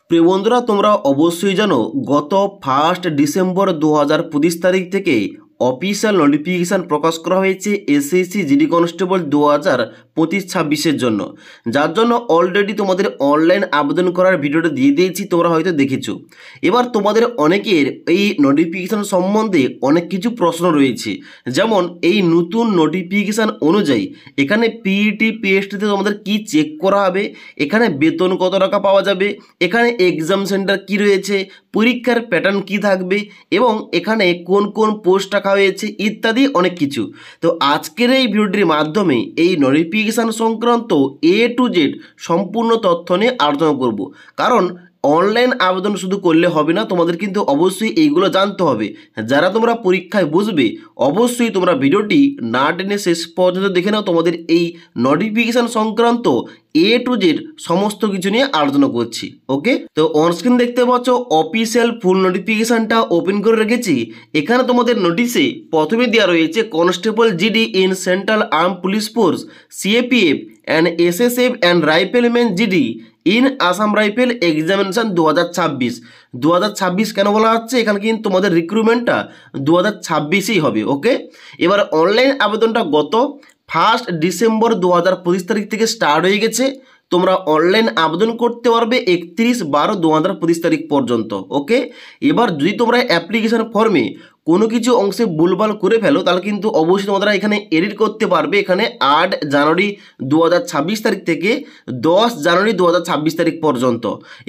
প্রিয় বন্ধুরা, তোমরা অবশ্যই জানো গত 1 ডিসেম্বর 2025 তারিখ থেকে অফিসিয়াল নোটিফিকেশান প্রকাশ করা হয়েছে এসএসসি জিডি কনস্টেবল 2025-26 জন্য, যার জন্য অলরেডি তোমাদের অনলাইন আবেদন করার ভিডিওটা দিয়ে দিয়েছি, তোমরা হয়তো দেখেছো। এবার তোমাদের অনেকের এই নোটিফিকেশান সম্বন্ধে অনেক কিছু প্রশ্ন রয়েছে, যেমন এই নতুন নোটিফিকেশান অনুযায়ী এখানে পিইটি পিএসটিতে তোমাদের কি চেক করা হবে, এখানে বেতন কত টাকা পাওয়া যাবে, এখানে এক্সাম সেন্টার কি রয়েছে, পরীক্ষার প্যাটার্ন কি থাকবে এবং এখানে কোন কোন পোস্ট রাখা হয়েছে ইত্যাদি অনেক কিছু। তো আজকের এই ভিডিওটির মাধ্যমে এই নোটিফিকেশান সংক্রান্ত এ টু জেড সম্পূর্ণ তথ্য নিয়ে আলোচনা করব। কারণ অনলাইন আবেদন শুধু করলে হবে না, তোমাদের কিন্তু অবশ্যই এইগুলো জানতে হবে। যারা তোমরা পরীক্ষায় বসবে অবশ্যই তোমরা ভিডিওটি না টেনে শেষ পর্যন্ত দেখে নাও। তোমাদের এই নোটিফিকেশান সংক্রান্ত এ টু জেড সমস্ত কিছু নিয়ে আলোচনা করছি। ওকে, তো অনস্ক্রিন দেখতে পাচ্ছ অফিসিয়াল ফুল নোটিফিকেশানটা ওপেন করে রেখেছি। এখানে তোমাদের নোটিশে প্রথমে দেওয়া রয়েছে constable GD in central arm police force CAPF and SSF and rifleman GD in Assam rifle examination 2026 কেন বলা হচ্ছে, এখানে কিন্তু তোমাদের রিক্রুটমেন্টটা 2026এই হবে। ওকে, এবার অনলাইন আবেদনটা গত 1 ডিসেম্বর 2025 তারিখ থেকে স্টার্ট হয়ে গেছে। তোমরা অনলাইন আবেদন করতে পারবে 31/12/2025 তারিখ পর্যন্ত। ওকে, এবার যদি তোমরা অ্যাপ্লিকেশন ফর্মে কোনো কিছু অংশে ভুলভাল করে ফেলো তাহলে কিন্তু অবশ্যই তোমরা এখানে এডিট করতে পারবে। এখানে 8 জানুয়ারি 2026 তারিখ থেকে 10 জানুয়ারি 2026 তারিখ পর্যন্ত,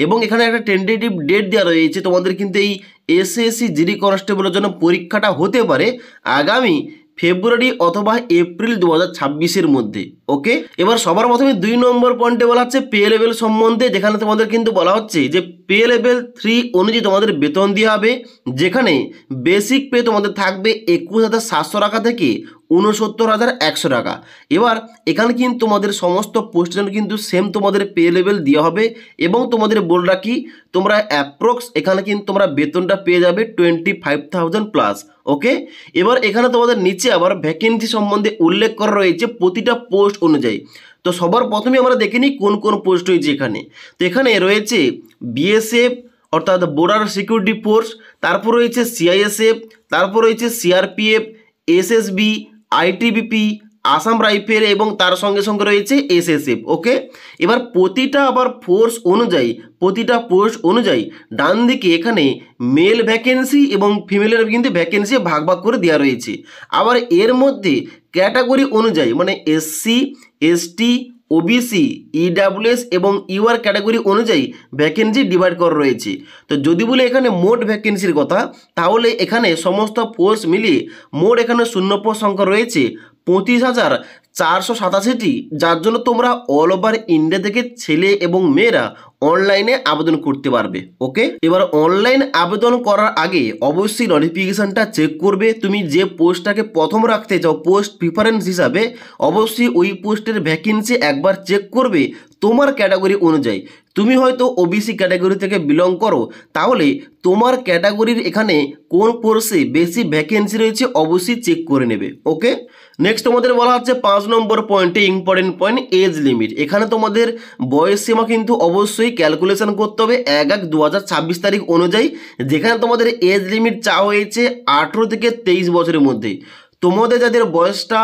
এবং এখানে একটা টেন্টেটিভ ডেট দেওয়া রয়েছে। তোমাদের কিন্তু এই এসএসসি জিডি কনস্টেবলের জন্য পরীক্ষাটা হতে পারে আগামী ফেব্রুয়ারি অথবা এপ্রিল 2026-এর মধ্যে। ওকে, এবার সবার প্রথমে 2 নম্বর পয়েন্টে বলা হচ্ছে পে লেভেল সম্বন্ধে, যেখানে তোমাদের কিন্তু বলা হচ্ছে যে পে লেভেল 3 অনুযায়ী তোমাদের বেতন দেওয়া হবে, যেখানে বেসিক পে তোমাদের থাকবে 21,700 টাকা থেকে 69,100 টাকা। এবার এখানে কিন্তু তোমাদের সমস্ত পোস্টের জন্য কিন্তু সেম তোমাদের পে লেভেল দেওয়া হবে, এবং তোমাদের বলে রাখি তোমরা অ্যাপ্রক্স এখানে কিন্তু তোমরা বেতনটা পেয়ে যাবে 25,000 প্লাস। ওকে, এবার এখানে তোমাদের নিচে আবার ভ্যাকেন্সি সম্বন্ধে উল্লেখ করা রয়েছে প্রতিটা পোস্ট অনুযায়ী। তো সবার প্রথমে আমরা দেখে নিই কোন কোন পোস্ট রয়েছে এখানে। তো এখানে রয়েছে বিএসএফ অর্থাৎ বর্ডার সিকিউরিটি ফোর্স, তারপর রয়েছে সিআইএসএফ, তারপর রয়েছে CRPF, SSB, ITBP, Assam rifle এবং তার সঙ্গে সঙ্গে রয়েছে এসএসএফ। ওকে, এবার প্রতিটা আবার ফোর্স অনুযায়ী প্রতিটা পোস্ট অনুযায়ী ডান দিকে এখানে মেল ভ্যাকেন্সি এবং ফিমেলের কিন্তু ভ্যাকেন্সি ভাগ ভাগ করে দেওয়া রয়েছে। আবার এর মধ্যে ক্যাটাগরি অনুযায়ী মানে এসসি, এসটি, ওবিসি, ইডাব্লিউএস এবং ইউআর ক্যাটাগরি অনুযায়ী ভ্যাকেন্সি ডিভাইড করা রয়েছে। তো যদি বলে এখানে মোট ভ্যাকেন্সির কথা, তাহলে এখানে সমস্ত পোস্ট মিলিয়ে মোট এখানে শূন্য পোস্ট সংখ্যা রয়েছে 25,487টি, যার জন্য তোমরা অল ওভার ইন্ডিয়া থেকে ছেলে এবং মেয়েরা অনলাইনে আবেদন করতে পারবে। ওকে, এবার অনলাইন আবেদন করার আগে অবশ্যই নোটিফিকেশানটা চেক করবে। তুমি যে পোস্টটাকে প্রথম রাখতে চাও পোস্ট প্রিফারেন্স হিসাবে, অবশ্যই ওই পোস্টের ভ্যাকেন্সি একবার চেক করবে তোমার ক্যাটাগরি অনুযায়ী। তুমি হয়তো ওবিসি ক্যাটাগরি থেকে বিলং করো, তাহলে তোমার ক্যাটাগরির এখানে কোন পোস্টে বেশি ভ্যাকেন্সি রয়েছে অবশ্যই চেক করে নেবে। ওকে, নেক্সট তোমাদের বলা হচ্ছে 5 নম্বর পয়েন্টে ইম্পর্টেন্ট পয়েন্ট এজ লিমিট। এখানে তোমাদের বয়স সীমা কিন্তু অবশ্যই ক্যালকুলেশন করতে হবে 1/1/2026 তারিখ অনুযায়ী, যেখানে তোমাদের এজ লিমিট চাওয়া হয়েছে 18 থেকে 23 বছরের মধ্যে। তোমাদের যাদের বয়সটা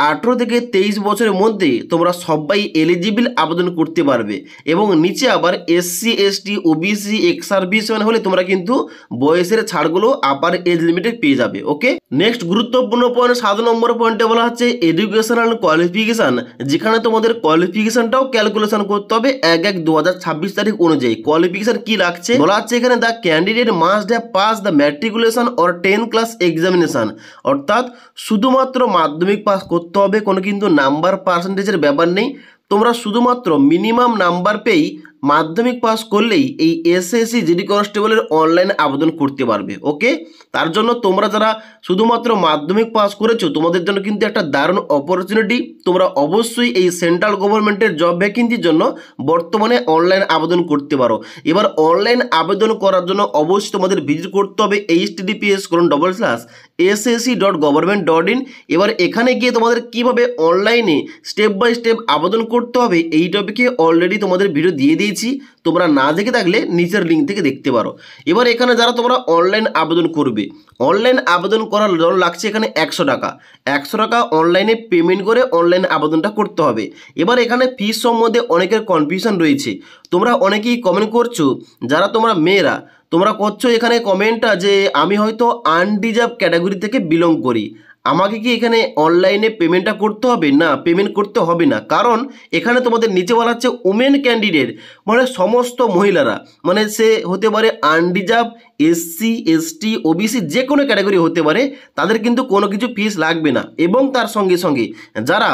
18 থেকে 23 বছরের মধ্যে তোমরা সবাই এলিজিবল আবেদন করতে পারবে, এবং নিচে আবার SC, ST, OBC, ex serviceman হলে তোমরা কিন্তু বয়সের ছাড়গুলো আপার এজ লিমিটে পেয়ে যাবে। ওকে, নেক্সট গুরুত্বপূর্ণ পয়েন্ট 7 নম্বর পয়েন্টে বলা হচ্ছে এডুকেশনাল কোয়ালিফিকেশান, যেখানে তোমাদের কোয়ালিফিকেশানটাও ক্যালকুলেশন করতে হবে 1/1/2026 তারিখ অনুযায়ী। কোয়ালিফিকেশান কি লাগছে বলা হচ্ছে এখানে, the candidate must have pass the matriculation or 10 class examination, অর্থাৎ শুধুমাত্র মাধ্যমিক পাস করতে হবে, কোনো কিন্তু নাম্বার পার্সেন্টেজের ব্যাপার নেই। তোমরা শুধুমাত্র মিনিমাম নাম্বার পেয়েই মাধ্যমিক পাস করলেই এই এসএসসি জিডি কনস্টেবলের অনলাইন আবেদন করতে পারবে। ওকে, তার জন্য তোমরা যারা শুধুমাত্র মাধ্যমিক পাস করেছো তোমাদের জন্য কিন্তু একটা দারুণ অপরচুনিটি। তোমরা অবশ্যই এই সেন্ট্রাল গভর্নমেন্টের জব ভ্যাকেন্সির জন্য বর্তমানে অনলাইন আবেদন করতে পারো। এবার অনলাইন আবেদন করার জন্য অবশ্যই তোমাদের ভিজিট করতে হবে https://ssc.government.in। এবার এখানে গিয়ে তোমাদের কিভাবে অনলাইনে স্টেপ বাই স্টেপ আবেদন করতে হবে এই টপিকে অলরেডি তোমাদের ভিডিও দিয়ে দিয়েছি। দিয়েছি, তোমরা না দেখে থাকলে নিচের লিঙ্ক থেকে দেখতে পারো। এবার এখানে যারা তোমরা অনলাইন আবেদন করবে, অনলাইন আবেদন করার জন্য লাগছে এখানে 100 টাকা। 100 টাকা অনলাইনে পেমেন্ট করে অনলাইন আবেদনটা করতে হবে। এবার এখানে ফিস সম্বন্ধে অনেকের কনফিউশন রয়েছে। তোমরা অনেকেই কমেন্ট করছো, যারা তোমরা মেয়েরা তোমরা করছো এখানে কমেন্টটা যে আমি হয়তো আনডিজার্ভ ক্যাটাগরি থেকে বিলং করি, আমাকে কি এখানে অনলাইনে পেমেন্টটা করতে হবে? না, পেমেন্ট করতে হবে না। কারণ এখানে তোমাদের নিচে বলা হচ্ছে ওমেন ক্যান্ডিডেট, মানে সমস্ত মহিলারা, মানে সে হতে পারে আনডিজার্ভ, এসসি, এসটি, ওবিসি, যে কোনো ক্যাটাগরি হতে পারে, তাদের কিন্তু কোনো কিছু ফিস লাগবে না। এবং তার সঙ্গে সঙ্গে যারা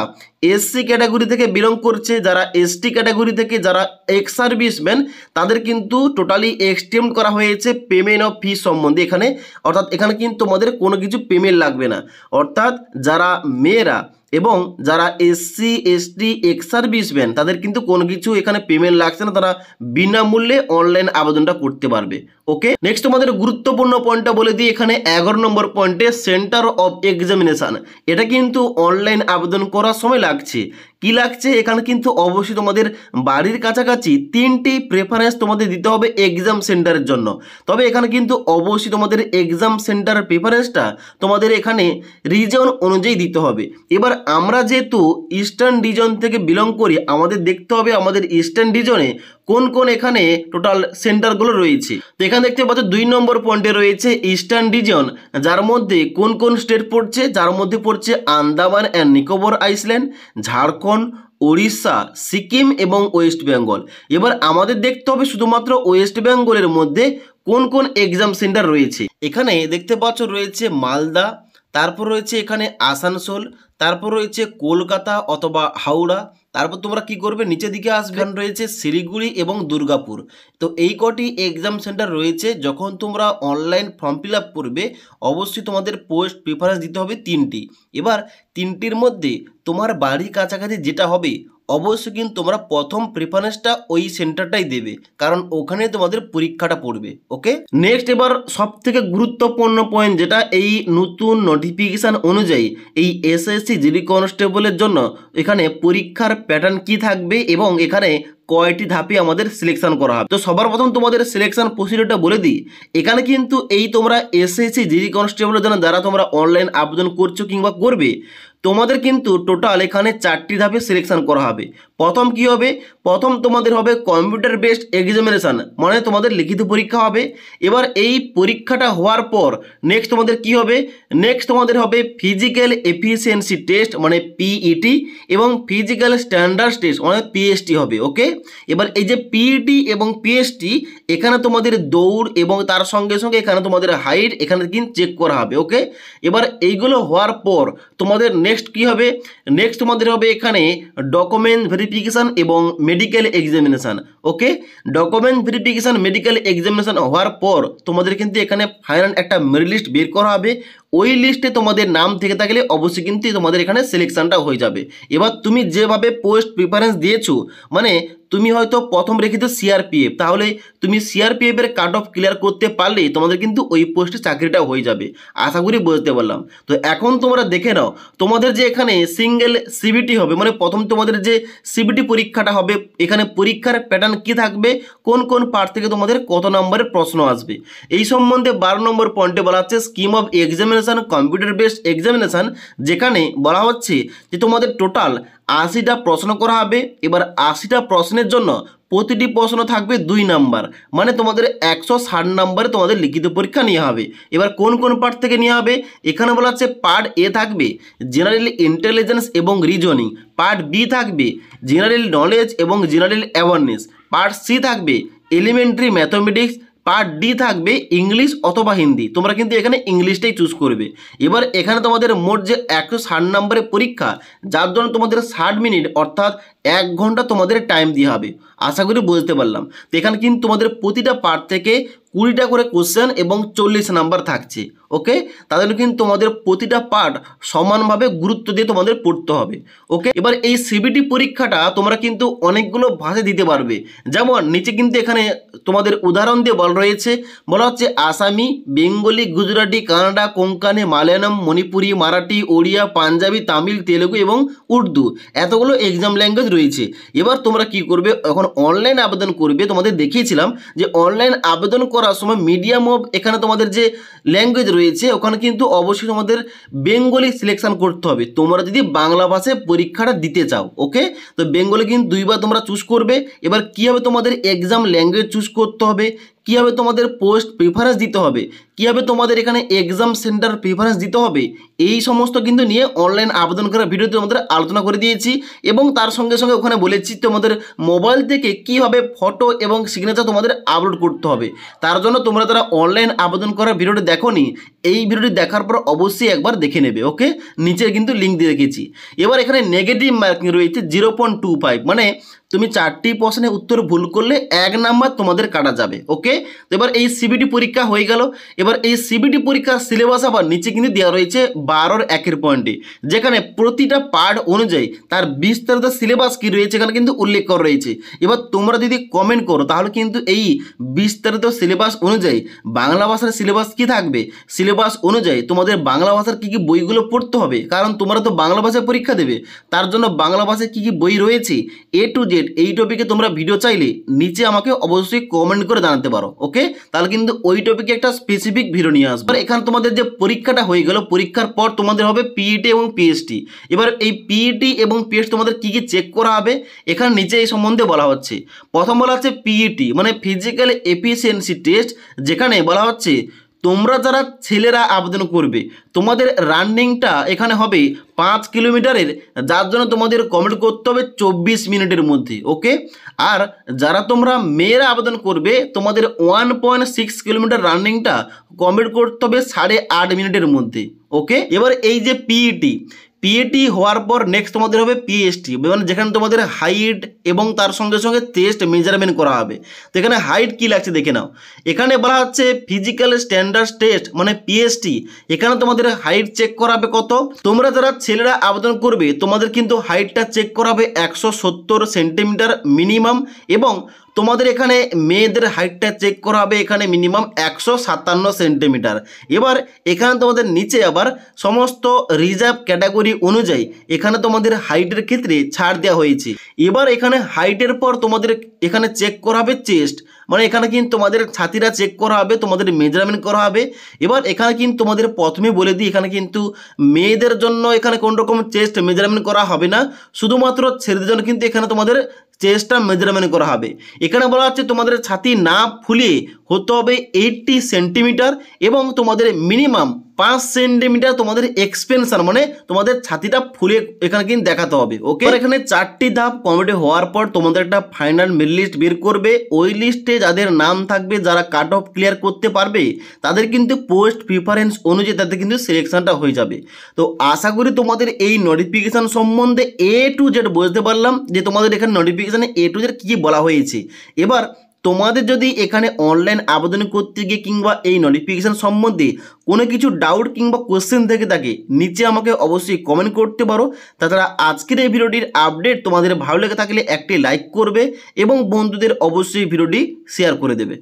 এসসি ক্যাটাগরি থেকে বিলং করছে, যারা এসটি ক্যাটাগরি থেকে, যারা এক্স সার্ভিসম্যান, তাদের কিন্তু টোটালি এক্সটেন্ড করা হয়েছে পেমেন্ট অফ ফিস সম্বন্ধে এখানে। অর্থাৎ এখানে কিন্তু তোমাদের কোনো কিছু পেমেন্ট লাগবে না। অর্থাৎ যারা মেয়েরা এবং যারা এসসি, এসটি, এক্স সার্ভিসম্যান, তাদের কিন্তু কোনো কিছু এখানে পেমেন্ট লাগছে না, তারা বিনামূল্যে অনলাইন আবেদনটা করতে পারবে। ওকে, নেক্সট তোমাদের গুরুত্বপূর্ণ পয়েন্টটা বলে দিই। এখানে 11 নম্বর পয়েন্টে সেন্টার অফ এক্সামিনেশান, এটা কিন্তু অনলাইন আবেদন করার সময় লাগছে। কি লাগছে? এখানে কিন্তু অবশ্যই তোমাদের বাড়ির কাছাকাছি 3টি প্রেফারেন্স তোমাদের দিতে হবে এক্সাম সেন্টারের জন্য। তবে এখানে কিন্তু অবশ্যই তোমাদের এক্সাম সেন্টার প্রেফারেন্সটা তোমাদের এখানে রিজন অনুযায়ী দিতে হবে। এবার আমরা যেহেতু ইস্টার্ন রিজন থেকে বিলং করি, আমাদের দেখতে হবে আমাদের ইস্টার্ন রিজনে কোন কোন এখানে টোটাল সেন্টারগুলো রয়েছে। তো এখানে দেখতে পাচ্ছ 2 নম্বর পয়েন্টে রয়েছে ইস্টার্ন রিজন, যার মধ্যে কোন কোন স্টেট পড়ছে, যার মধ্যে পড়ছে আন্দামান অ্যান্ড নিকোবর আইল্যান্ড, ঝাড়খণ্ড, উড়িষ্যা, সিকিম এবং ওয়েস্ট বেঙ্গল। এবার আমাদের দেখতে হবে শুধুমাত্র ওয়েস্ট বেঙ্গলের মধ্যে কোন কোন এক্সাম সেন্টার রয়েছে। এখানে দেখতে পাচ্ছ রয়েছে মালদা, তারপর রয়েছে এখানে আসানসোল, তারপর রয়েছে কলকাতা অথবা হাওড়া। তারপর তোমরা কি করবে, নিচের দিকে আসবে, রয়েছে শিলিগুড়ি এবং দুর্গাপুর। তো এই কটি এক্সাম সেন্টার রয়েছে। যখন তোমরা অনলাইন ফর্ম ফিল আপ করবে, অবশ্যই তোমাদের পোস্ট প্রিফারেন্স দিতে হবে 3টি। এবার 3টির মধ্যে তোমার বাড়ির কাছাকাছি যেটা হবে, অবশ্যই কিন্তু তোমরা প্রথম প্রেফারেন্সটা ওই সেন্টারটাই দেবে, কারণ ওখানে তোমাদের পরীক্ষাটা পড়বে। ওকে, নেক্সট এবার সব থেকে গুরুত্বপূর্ণ পয়েন্ট, যেটা এই নতুন নোটিফিকেশান অনুযায়ী এই এসএসসি জিডি কনস্টেবলের জন্য এখানে পরীক্ষার প্যাটার্ন কি থাকবে এবং এখানে কয়টি ধাপে আমাদের সিলেকশন করা হবে। তো সবার প্রথম তোমাদের সিলেকশন প্রসিডিউরটা বলে দিই। এখানে কিন্তু এই তোমরা এসএসসি জিডি কনস্টেবলের জন্য যারা তোমরা অনলাইন আবেদন করছো কিংবা করবে, তোমাদের কিন্তু টোটাল এখানে 4টি ধাপে সিলেকশন করা হবে। প্রথম কি হবে? প্রথম তোমাদের হবে কম্পিউটার বেসড এক্সামিনেশান, মানে তোমাদের লিখিত পরীক্ষা হবে। এবার এই পরীক্ষাটা হওয়ার পর নেক্সট তোমাদের কি হবে? নেক্সট তোমাদের হবে ফিজিক্যাল এফিসিয়েন্সি টেস্ট, মানে পিইটি, এবং ফিজিক্যাল স্ট্যান্ডার্ড টেস্ট, মানে পিএসটি হবে। ওকে, এবার এই যে পিইটি এবং পিএসটি, এখানে তোমাদের দৌড় এবং তার সঙ্গে সঙ্গে এখানে তোমাদের হাইট এখানে কিন্তু চেক করা হবে। ওকে, এবার এইগুলো হওয়ার পর তোমাদের নেক্সট কি হবে? নেক্সট তোমাদের হবে এখানে ডকুমেন্ট ভেরিফিকেশান এবং মেডিকেল এক্সামিনেশান। ওকে, ডকুমেন্ট ভেরিফিকেশান, মেডিকেল এক্সামিনেশান হওয়ার পর তোমাদের কিন্তু এখানে ফাইনাল একটা মেরিট লিস্ট বের করা হবে। ওই লিস্টে তোমাদের নাম থেকে থাকলে অবশ্যই কিন্তু তোমাদের এখানে সিলেকশনটা হয়ে যাবে। এবার তুমি যেভাবে পোস্ট প্রিফারেন্স দিয়েছো, মানে তুমি হয়তো প্রথম রেখেছো সিআরপিএফ, তাহলে তুমি সিআরপিএফের কাট অফ ক্লিয়ার করতে পারলেই তোমাদের কিন্তু ওই পোস্টে চাকরিটা হয়ে যাবে। আশা করি বুঝতে পারলাম। তো এখন তোমরা দেখে নাও তোমাদের যে এখানে সিঙ্গেল সিবিটি হবে, মানে প্রথম তোমাদের যে সিবিটি পরীক্ষাটা হবে, এখানে পরীক্ষার প্যাটার্ন কি থাকবে, কোন কোন পার্ট থেকে তোমাদের কত নম্বরের প্রশ্ন আসবে, এই সম্বন্ধে 12 নম্বর পয়েন্টে বলা হচ্ছে scheme of examination computer based examination, যেখানে বলা হচ্ছে যে তোমাদের টোটাল 80টা প্রশ্ন করা হবে। এবার 80টা প্রশ্নের জন্য প্রতিটি প্রশ্ন থাকবে 2 নাম্বার, মানে তোমাদের 160 নম্বরে তোমাদের লিখিত পরীক্ষা নেওয়া হবে। এবার কোন কোন পার্ট থেকে নেওয়া হবে? এখানে বলা হচ্ছে পার্ট এ থাকবে জেনারেল ইন্টেলিজেন্স এবং রিজনিং, পার্ট বি থাকবে জেনারেল নলেজ এবং জেনারেল অ্যাওয়ারনেস, পার্ট সি থাকবে এলিমেন্টারি ম্যাথমেটিক্স, পার্ট ডি থাকবে ইংলিশ অথবা হিন্দি। তোমরা কিন্তু এখানে ইংলিশটাই চুজ করবে। এবার এখানে তোমাদের মোট যে 160 নম্বরের পরীক্ষা, যার জন্য তোমাদের 60 মিনিট অর্থাৎ 1 ঘন্টা তোমাদের টাইম দেওয়া হবে। আশা করি বুঝতে পারলাম। তো এখানে কিন্তু তোমাদের প্রতিটা পার্ট থেকে 20টা করে কোশ্চেন এবং 40 নাম্বার থাকছে। ওকে, তাদের কিন্তু তোমাদের প্রতিটা পার্ট সমানভাবে গুরুত্ব দিয়ে তোমাদের পড়তে হবে। ওকে, এবার এই সিবিটি পরীক্ষাটা তোমরা কিন্তু অনেকগুলো ভাষায় দিতে পারবে। যেমন নিচে কিন্তু এখানে তোমাদের উদাহরণ দিয়ে বলা রয়েছে, বলা হচ্ছে আসামি, বেঙ্গলি, গুজরাটি, কানাডা, কোঙ্কানি, মালয়ালম, মণিপুরি, মারাঠি, ওড়িয়া, পাঞ্জাবি, তামিল, তেলেগু এবং উর্দু, এতগুলো এক্সাম ল্যাঙ্গুয়েজ রয়েছে। এবার তোমরা কি করবে, এখন অনলাইন আবেদন করবে। তোমাদের দেখিয়েছিলাম যে অনলাইন আবেদন করার সময় মিডিয়াম অফ এখানে তোমাদের যে ল্যাঙ্গুয়েজ রয়েছে ওখানে কিন্তু অবশ্যই তোমাদের বেঙ্গলি সিলেকশন করতে হবে তোমরা যদি বাংলা ভাষায় পরীক্ষাটা দিতে চাও। ওকে, তো বেঙ্গলি কিন্তু দুইবার তোমরা চুজ করবে। এবার কীভাবে তোমাদের এক্সাম ল্যাঙ্গুয়েজ চুজ করতে হবে, কীভাবে তোমাদের পোস্ট প্রিফারেন্স দিতে হবে, কীভাবে তোমাদের এখানে এক্সাম সেন্টার প্রিফারেন্স দিতে হবে, এই সমস্ত কিন্তু নিয়ে অনলাইন আবেদন করার ভিডিওতে আমাদের আলোচনা করে দিয়েছি। এবং তার সঙ্গে সঙ্গে ওখানে বলেছি তোমাদের মোবাইল থেকে কীভাবে ফটো এবং সিগনেচার তোমাদের আপলোড করতে হবে। তার জন্য তোমরা যারা অনলাইন আবেদন করার ভিডিওটি দেখোনি, এই ভিডিওটি দেখার পর অবশ্যই একবার দেখে নেবে। ওকে, নিচে কিন্তু লিঙ্ক দিয়ে রেখেছি। এবার এখানে নেগেটিভ মার্কিং রয়েছে 0.25, মানে তুমি 4টি প্রশ্নের উত্তর ভুল করলে 1 নাম্বার তোমাদের কাটা যাবে। ওকে, তো এবার এই সিবিটি পরীক্ষা হয়ে গেল। এবার এই সিবিটি পরীক্ষার সিলেবাস আবার নিচে কিন্তু দেওয়া রয়েছে 12-1 পয়েন্টে, যেখানে প্রতিটা পার্ট অনুযায়ী তার বিস্তারিত সিলেবাস কী রয়েছে এখানে কিন্তু উল্লেখ করা রয়েছে। এবার তোমরা যদি কমেন্ট করো তাহলে কিন্তু এই বিস্তারিত সিলেবাস অনুযায়ী বাংলা ভাষার সিলেবাস কী থাকবে, সিলেবাস অনুযায়ী তোমাদের বাংলা ভাষার কী কী বইগুলো পড়তে হবে, কারণ তোমরা তো বাংলা ভাষায় পরীক্ষা দেবে, তার জন্য বাংলা ভাষায় কী কী বই রয়েছে A to Z এই টপিকে তোমরা ভিডিও চাইলে নিচে আমাকে অবশ্যই কমেন্ট করে জানাতে পারো। ওকে, তাহলে কিন্তু ওই টপিকে একটা স্পেসিফিক ভিডিও নিয়ে আসবো। এখানে তোমাদের যে পরীক্ষাটা হয়ে গেল, পরীক্ষার পর তোমাদের হবে পিইটি এবং পিএসটি। এবার এই পিইটি এবং পিএসটি তোমাদের কী কী চেক করা হবে এখানে নিচে এই সম্বন্ধে বলা হচ্ছে। প্রথম বলা হচ্ছে পিইটি মানে ফিজিক্যাল এফিসিয়েন্সি টেস্ট, যেখানে বলা হচ্ছে তোমরা যারা ছেলেরা আবেদন করবে তোমাদের রানিংটা এখানে হবে 5 কিলোমিটারের, যার জন্য তোমাদের কমপ্লিট করতে হবে 24 মিনিটের মধ্যে। ওকে, আর যারা তোমরা মেয়েরা আবেদন করবে তোমাদের 1.6 কিলোমিটার রানিংটা কমপ্লিট করতে হবে 8.5 মিনিটের মধ্যে। ওকে, এবার এই যে পিএটি হওয়ার পর নেক্সট তোমাদের হবে পিএসটি, মানে যেখানে তোমাদের হাইট এবং তার সঙ্গে সঙ্গে চেস্ট মেজারমেন্ট করা হবে। তো এখানে হাইট কী লাগছে দেখে নাও। এখানে বলা হচ্ছে ফিজিক্যাল স্ট্যান্ডার্ড টেস্ট মানে পিএসটি, এখানে তোমাদের হাইট চেক করা হবে কত। তোমরা যারা ছেলেরা আবেদন করবে তোমাদের কিন্তু হাইটটা চেক করা হবে 170 সেন্টিমিটার মিনিমাম, এবং তোমাদের এখানে মেয়েদের হাইটটা চেক করা হবে এখানে মিনিমাম 157 সেন্টিমিটার। এবার এখানে তোমাদের নিচে আবার সমস্ত রিজার্ভ ক্যাটাগরি অনুযায়ী এখানে তোমাদের হাইটের ক্ষেত্রে ছাড় দেওয়া হয়েছে। এবার এখানে হাইটের পর তোমাদের এখানে চেক করা হবে চেস্ট, মানে এখানে কিন্তু তোমাদের ছাতিরা চেক করা হবে, তোমাদের মেজারমেন্ট করা হবে। এবার এখানে কিন্তু তোমাদের প্রথমে বলে দিই এখানে কিন্তু মেয়েদের জন্য এখানে কোন রকম চেস্ট মেজারমেন্ট করা হবে না, শুধুমাত্র ছেলেদের জন্য কিন্তু এখানে তোমাদের চেস্টটা মেজারমেন্ট করা হবে। এখানে বলা হচ্ছে তোমাদের ছাতি না ফুলিয়ে হতে হবে 80 সেন্টিমিটার, এবং তোমাদের মিনিমাম 5 সেন্টিমিটার তোমাদের এক্সপেনশন মানে তোমাদের ছাতিটা ফুলে এখানে কিন্তু দেখাতে হবে। ওকে, এখানে 4টি ধাপ কমপ্লিট হওয়ার পর তোমাদের একটা ফাইনাল মেরিট লিস্ট বের করবে। ওই লিস্টে যাদের নাম থাকবে, যারা কাট অফ ক্লিয়ার করতে পারবে তাদের কিন্তু পোস্ট প্রিফারেন্স অনুযায়ী তাদের কিন্তু সিলেকশনটা হয়ে যাবে। তো আশা করি তোমাদের এই নোটিফিকেশান সম্বন্ধে A to Z বুঝতে পারলাম যে তোমাদের এখানে নোটিফিকেশানে A to Z কী বলা হয়েছে। এবার তোমাদের যদি এখানে অনলাইন আবেদন করতে গিয়ে কিংবা এই নোটিফিকেশান সম্বন্ধে কোনো কিছু ডাউট কিংবা কোশ্চেন থেকে থাকে নিচে আমাকে অবশ্যই কমেন্ট করতে পারো। তাছাড়া আজকের এই ভিডিওটির আপডেট তোমাদের ভালো লেগে থাকলে একটি লাইক করবে এবং বন্ধুদের অবশ্যই ভিডিওটি শেয়ার করে দেবে।